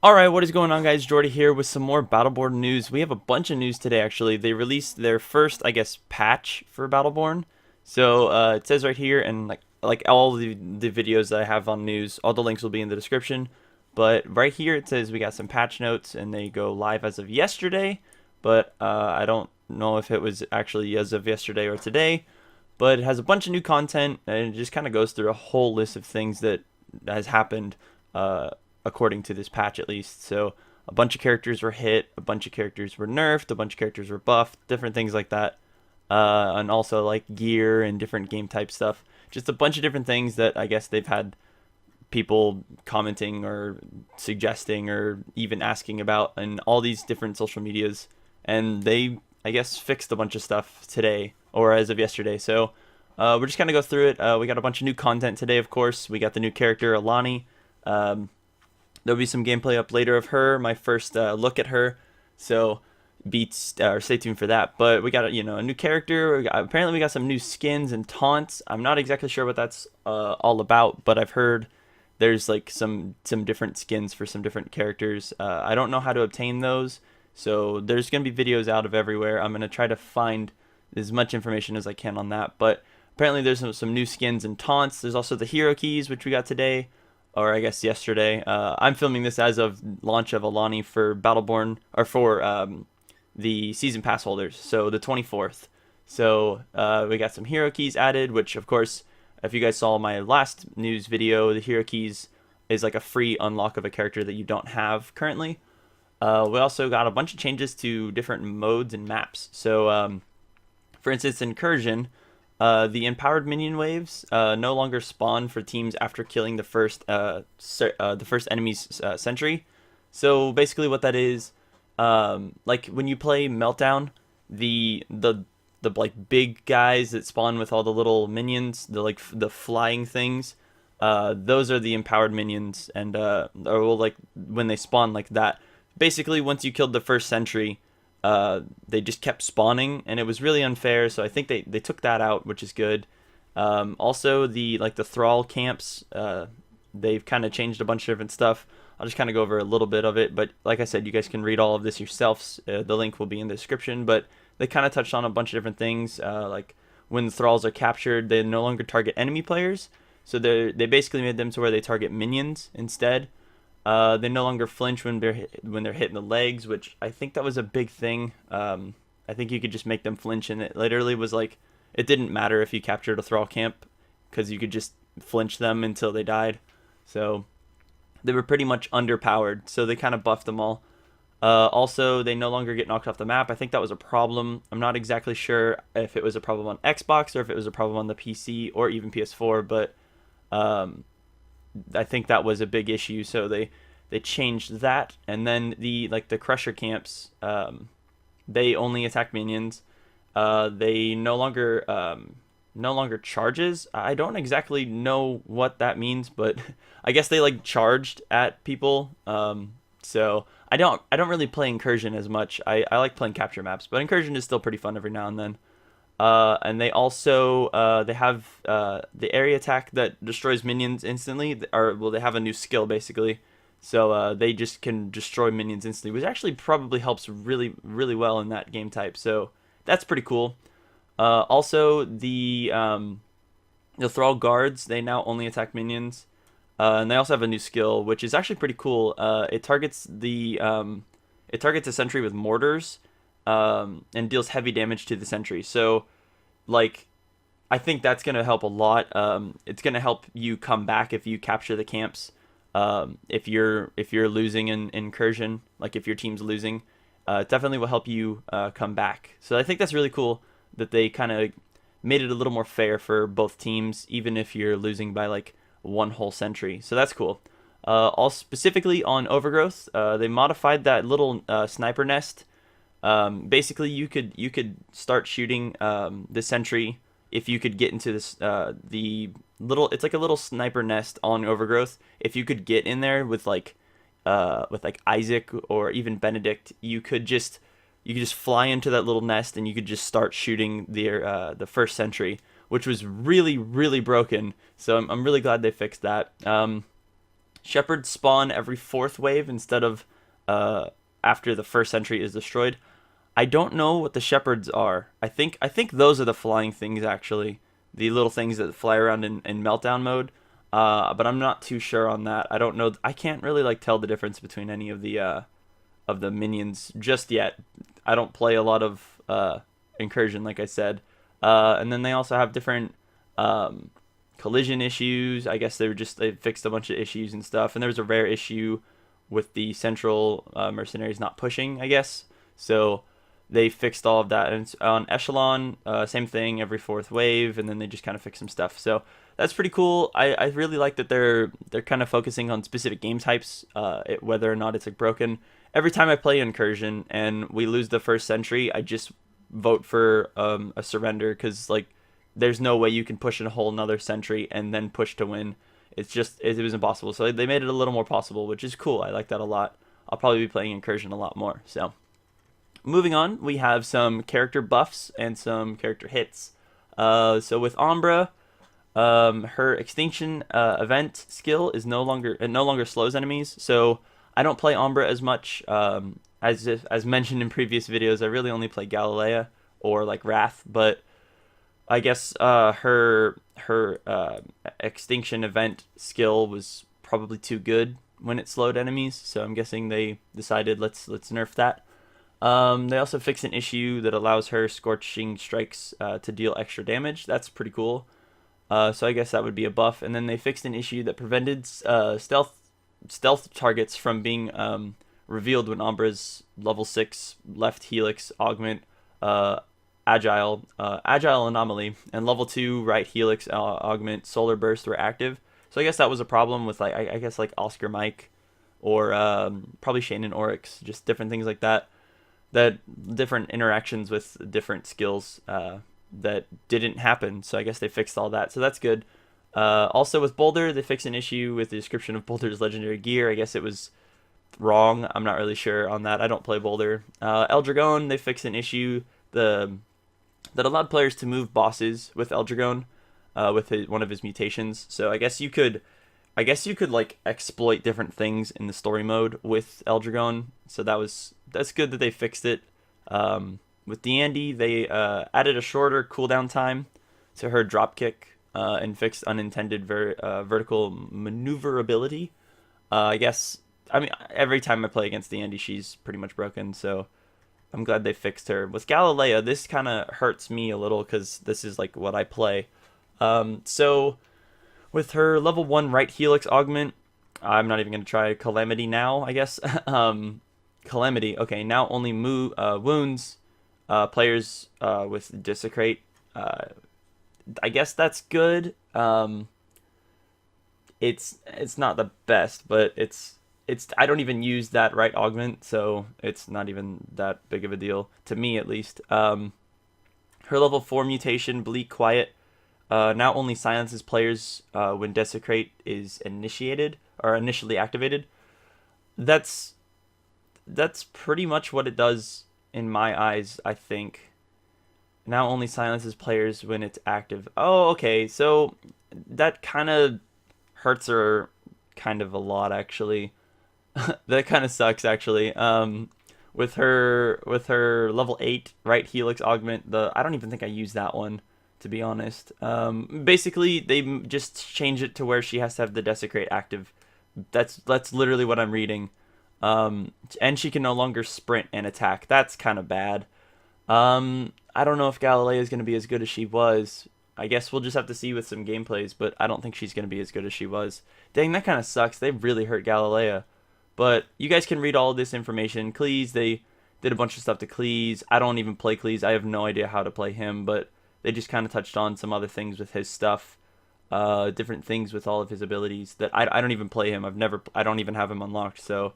Alright, what is going on, guys? Jordy here with some more Battleborn news. We have a bunch of news today, actually. They released their first, I guess, patch for Battleborn. So, it says right here, and like all the videos that I have on news, all the links will be in the description. But right here it says we got some patch notes, and they go live as of yesterday. But I don't know if it was actually as of yesterday or today. But it has a bunch of new content, and it just kind of goes through a whole list of things that has happened according to this patch at least. So a bunch of characters were hit, a bunch of characters were nerfed, a bunch of characters were buffed, different things like that. And also like gear and different game type stuff. Just a bunch of different things that I guess they've had people commenting or suggesting or even asking about in all these different social medias. And they, I guess, fixed a bunch of stuff today or as of yesterday. So we're just going to go through it. We got a bunch of new content today, of course. We got the new character, Alani. There'll be some gameplay up later of her, my first look at her, so stay tuned for that. But we got a new character. Apparently we got some new skins and taunts. I'm not exactly sure what that's all about, but I've heard there's like some different skins for some different characters. I don't know how to obtain those, so there's gonna be videos out of everywhere. I'm gonna try to find as much information as I can on that. But apparently there's some new skins and taunts. There's also the hero keys, which we got today, or I guess yesterday. I'm filming this as of launch of Alani for Battleborn, or for the season pass holders, so the 24th. So we got some hero keys added, which of course, if you guys saw my last news video, the hero keys is like a free unlock of a character that you don't have currently. We also got a bunch of changes to different modes and maps. So for instance, Incursion, the empowered minion waves no longer spawn for teams after killing the first enemy's sentry. So basically, what that is, like when you play Meltdown, the like big guys that spawn with all the little minions, the flying things, those are the empowered minions, and or like when they spawn like that. Basically, once you killed the first sentry, they just kept spawning, and it was really unfair. So I think they took that out, which is good. Also, the thrall camps, they've kind of changed a bunch of different stuff. I'll just kind of go over a little bit of it, but like I said, you guys can read all of this yourselves. The link will be in the description. But they kind of touched on a bunch of different things, like when the thralls are captured, they no longer target enemy players. So they basically made them to where they target minions instead. They no longer flinch when they're hit in the legs, which I think that was a big thing. I think you could just make them flinch, and it literally was like it didn't matter if you captured a thrall camp because you could just flinch them until they died. So they were pretty much underpowered, so they kind of buffed them all. Also, they no longer get knocked off the map. I think that was a problem. I'm not exactly sure if it was a problem on Xbox or if it was a problem on the PC or even PS4, but I think that was a big issue, so they changed that. And then the crusher camps, they only attack minions. They no longer charges. I don't exactly know what that means, but I guess they like charged at people. So I don't really play Incursion as much. I like playing capture maps, but Incursion is still pretty fun every now and then. And they also they have the area attack that destroys minions instantly, or well, they have a new skill basically, so they just can destroy minions instantly, which actually probably helps really well in that game type. So that's pretty cool. Also the thrall guards, they now only attack minions, and they also have a new skill which is actually pretty cool. It targets a sentry with mortars, and deals heavy damage to the sentry. So, like, I think that's gonna help a lot. It's gonna help you come back if you capture the camps. If you're losing in Incursion, like if your team's losing, it definitely will help you come back. So I think that's really cool that they kind of made it a little more fair for both teams, even if you're losing by like one whole sentry. So that's cool. All specifically on Overgrowth, they modified that little sniper nest. Basically, you could start shooting the sentry if you could get into this it's like a little sniper nest on Overgrowth. If you could get in there with like Isaac or even Benedict, you could just fly into that little nest and you could just start shooting the first sentry, which was really broken. So I'm really glad they fixed that. Shepherds spawn every fourth wave instead of after the first sentry is destroyed. I don't know what the shepherds are. I think those are the flying things actually, the little things that fly around in meltdown mode. But I'm not too sure on that. I don't know. I can't really like tell the difference between any of the minions just yet. I don't play a lot of incursion, like I said. And then they also have different collision issues. I guess they fixed a bunch of issues and stuff. And there was a rare issue with the central mercenaries not pushing, I guess. So they fixed all of that. And on Echelon, same thing every fourth wave, and then they just kind of fixed some stuff. So that's pretty cool. I really like that they're kind of focusing on specific game types, whether or not it's like broken. Every time I play Incursion and we lose the first sentry, I just vote for a surrender, because like there's no way you can push in a whole another sentry and then push to win. It was impossible. So they made it a little more possible, which is cool. I like that a lot. I'll probably be playing Incursion a lot more. So moving on, we have some character buffs and some character hits. So with Umbra, her extinction event skill is no longer slows enemies. So I don't play Umbra as much. As mentioned in previous videos, I really only play Galilea or like Wrath. But I guess her extinction event skill was probably too good when it slowed enemies. So I'm guessing they decided let's nerf that. They also fixed an issue that allows her scorching strikes to deal extra damage. That's pretty cool. So I guess that would be a buff. And then they fixed an issue that prevented stealth targets from being revealed when Umbra's level 6 left helix augment agile anomaly and level 2 right helix augment solar burst were active. So I guess that was a problem with like I guess like Oscar Mike or probably Shane and Oryx, just different things like that. That different interactions with different skills that didn't happen. So I guess they fixed all that. So that's good. Also with Boulder, they fixed an issue with the description of Boulder's legendary gear. I guess it was wrong. I'm not really sure on that. I don't play Boulder. Eldragon, they fixed an issue that allowed players to move bosses with Eldragon with one of his mutations. So I guess you could like exploit different things in the story mode with Eldragon. So that's good that they fixed it. With Deandy, they added a shorter cooldown time to her dropkick and fixed unintended vertical maneuverability. I mean, every time I play against Deandy, she's pretty much broken, so I'm glad they fixed her. With Galilea, this kind of hurts me a little because this is like what I play. So with her level 1 right helix augment, I'm not even going to try Calamity now, I guess. Calamity, okay, now only wounds players with Desecrate. I guess that's good. It's not the best, but it's I don't even use that right augment, so it's not even that big of a deal to me, at least. Her level 4 mutation, Bleak Quiet, now only silences players when Desecrate is initiated or initially activated. That's pretty much what it does in my eyes, I think. Now only silences players when it's active. Oh, okay, so that kind of hurts her kind of a lot, actually. That kind of sucks, actually. With her level 8 right helix augment, I don't even think I used that one, to be honest. Basically, they just change it to where she has to have the Desecrate active. That's literally what I'm reading. And she can no longer sprint and attack. That's kind of bad. I don't know if Galilea is going to be as good as she was. I guess we'll just have to see with some gameplays, but I don't think she's going to be as good as she was. Dang, that kind of sucks. They really hurt Galilea. But you guys can read all of this information. Cleese, they did a bunch of stuff to Cleese. I don't even play Cleese. I have no idea how to play him, but they just kind of touched on some other things with his stuff. Different things with all of his abilities that I don't even play him. I don't even have him unlocked, so...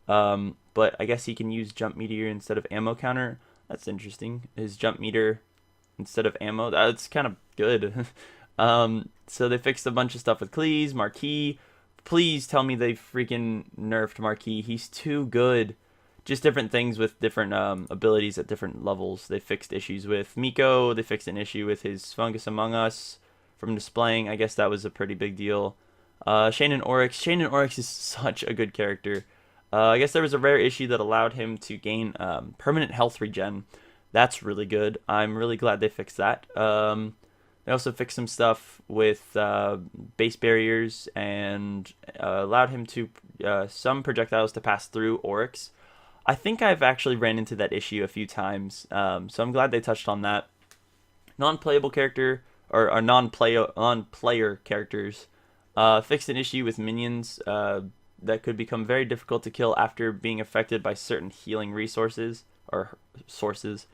but I guess he can use Jump Meteor instead of Ammo Counter. That's interesting. His Jump Meter instead of ammo. That's kind of good. So they fixed a bunch of stuff with Cleese, Marquis. Please tell me they freaking nerfed Marquis. He's too good. Just different things with different abilities at different levels. They fixed issues with Miko. They fixed an issue with his Fungus Among Us from displaying. I guess that was a pretty big deal. Shane and Oryx. Shane and Oryx is such a good character. I guess there was a rare issue that allowed him to gain permanent health regen. That's really good. I'm really glad they fixed that. They also fixed some stuff with base barriers and allowed him to some projectiles to pass through Oryx. I think I've actually ran into that issue a few times, so I'm glad they touched on that. Non-playable character or non-player characters fixed an issue with minions that could become very difficult to kill after being affected by certain healing resources or sources.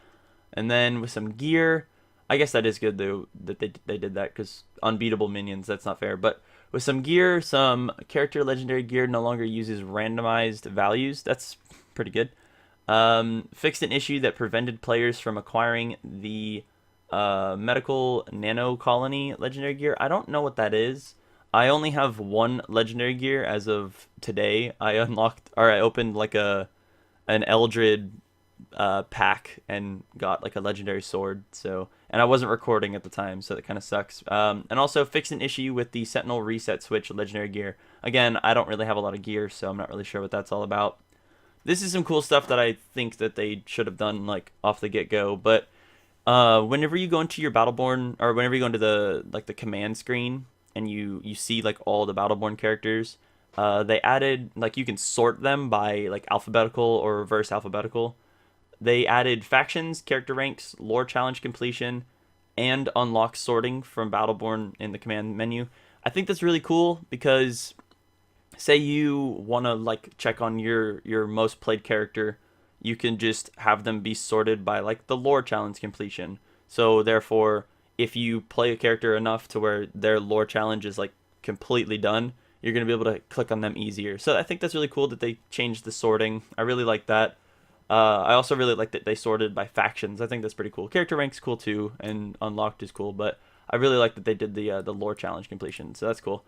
And then with some gear, I guess that is good though that they did that, because unbeatable minions, that's not fair. But with some gear, some character legendary gear no longer uses randomized values. That's pretty good. Fixed an issue that prevented players from acquiring the medical nano colony legendary gear. I don't know what that is. I only have one legendary gear as of today. I opened like an Eldred pack and got like a legendary sword. So, and I wasn't recording at the time, so that kind of sucks. And also fixed an issue with the Sentinel reset switch legendary gear. Again, I don't really have a lot of gear, so I'm not really sure what that's all about. This is some cool stuff that I think that they should have done like off the get-go. But whenever you go into your Battleborn, or whenever you go into the command screen and you see like all the Battleborn characters, they added like you can sort them by like alphabetical or reverse alphabetical. They added factions, character ranks, lore challenge completion, and unlock sorting from Battleborn in the command menu. I think that's really cool because say you want to like check on your most played character, you can just have them be sorted by like the lore challenge completion. So therefore, if you play a character enough to where their lore challenge is like completely done, you're going to be able to click on them easier. So I think that's really cool that they changed the sorting. I really like that. I also really like that they sorted by factions. I think that's pretty cool. Character rank's cool too, and unlocked is cool, but I really like that they did the lore challenge completion. So that's cool.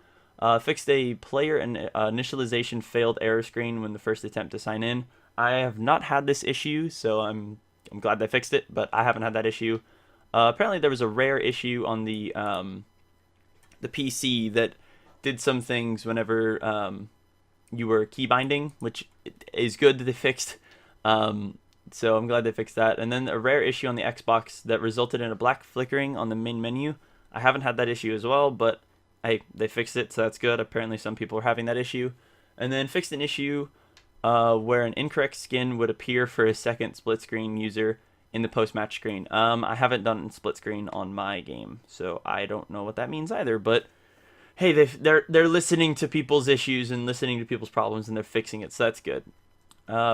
Fixed a player and initialization failed error screen when the first attempt to sign in. I have not had this issue, so I'm glad they fixed it, but I haven't had that issue. Apparently there was a rare issue on the PC that did some things whenever you were key binding, which is good that they fixed. So I'm glad they fixed that. And then a rare issue on the Xbox that resulted in a black flickering on the main menu. I haven't had that issue as well, but hey, they fixed it, so that's good. Apparently some people are having that issue. And then fixed an issue where an incorrect skin would appear for a second split screen user in the post-match screen. I haven't done split screen on my game, so I don't know what that means either, but hey, they're listening to people's issues and listening to people's problems, and they're fixing it, so that's good.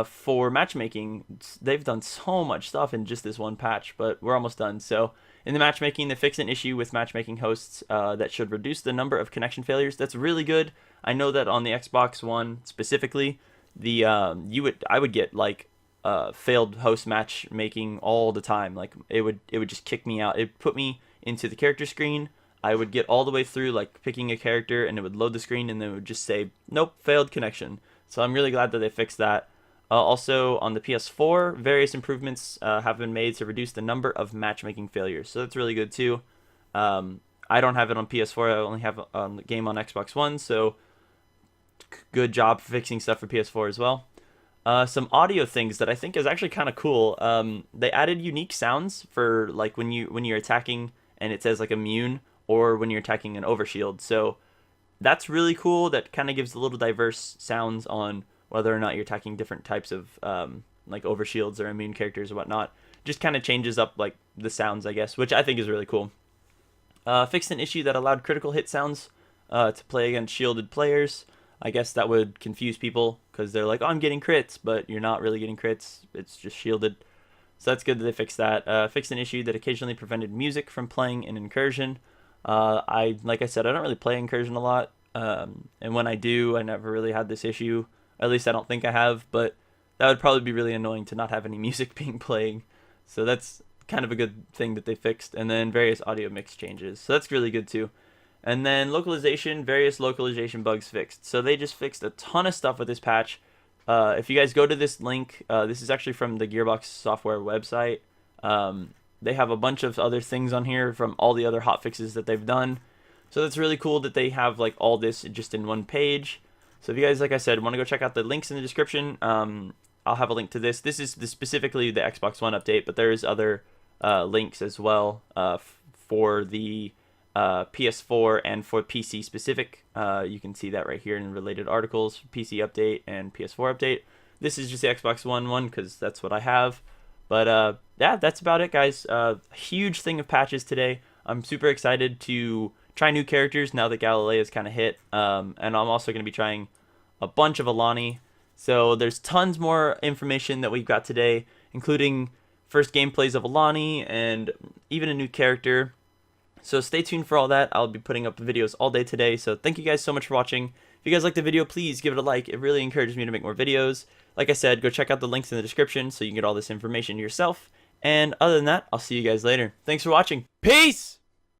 For matchmaking, they've done so much stuff in just this one patch, but we're almost done. So in the matchmaking, they fixed an issue with matchmaking hosts that should reduce the number of connection failures. That's really good. I know that on the Xbox One specifically, I would get like failed host matchmaking all the time. Like it would just kick me out. It put me into the character screen. I would get all the way through like picking a character, and it would load the screen, and then it would just say nope, failed connection. So I'm really glad that they fixed that. Also, on the PS4, various improvements have been made to reduce the number of matchmaking failures. So that's really good too. I don't have it on PS4. I only have the game on Xbox One. So good job fixing stuff for PS4 as well. Some audio things that I think is actually kind of cool. They added unique sounds for like when you're attacking and it says like immune, or when you're attacking an overshield. So that's really cool. That kind of gives a little diverse sounds on whether or not you're attacking different types of like overshields or immune characters or whatnot. Just kind of changes up like the sounds, I guess, which I think is really cool. Fixed an issue that allowed critical hit sounds to play against shielded players. I guess that would confuse people because they're like, oh, I'm getting crits, but you're not really getting crits. It's just shielded. So that's good that they fixed that. Fixed an issue that occasionally prevented music from playing in Incursion. Like I said, I don't really play Incursion a lot. And when I do, I never really had this issue. At least I don't think I have, but that would probably be really annoying to not have any music being playing. So that's kind of a good thing that they fixed. And then various audio mix changes. So that's really good too. And then localization, various localization bugs fixed. So they just fixed a ton of stuff with this patch. If you guys go to this link, this is actually from the Gearbox software website. They have a bunch of other things on here from all the other hotfixes that they've done. So that's really cool that they have like all this just in one page. So if you guys, like I said, want to go check out the links in the description, I'll have a link to this. This is specifically the Xbox One update, but there is other links as well for the PS4 and for PC specific. You can see that right here in related articles, PC update and PS4 update. This is just the Xbox one because that's what I have. But yeah, that's about it, guys. Huge thing of patches today. I'm super excited to try new characters now that GALILEA is kind of hit. And I'm also going to be trying a bunch of Alani. So there's tons more information that we've got today, including first gameplays of Alani and even a new character. So stay tuned for all that. I'll be putting up videos all day today. So thank you guys so much for watching. If you guys like the video, please give it a like. It really encourages me to make more videos. Like I said, go check out the links in the description so you can get all this information yourself. And other than that, I'll see you guys later. Thanks for watching. Peace!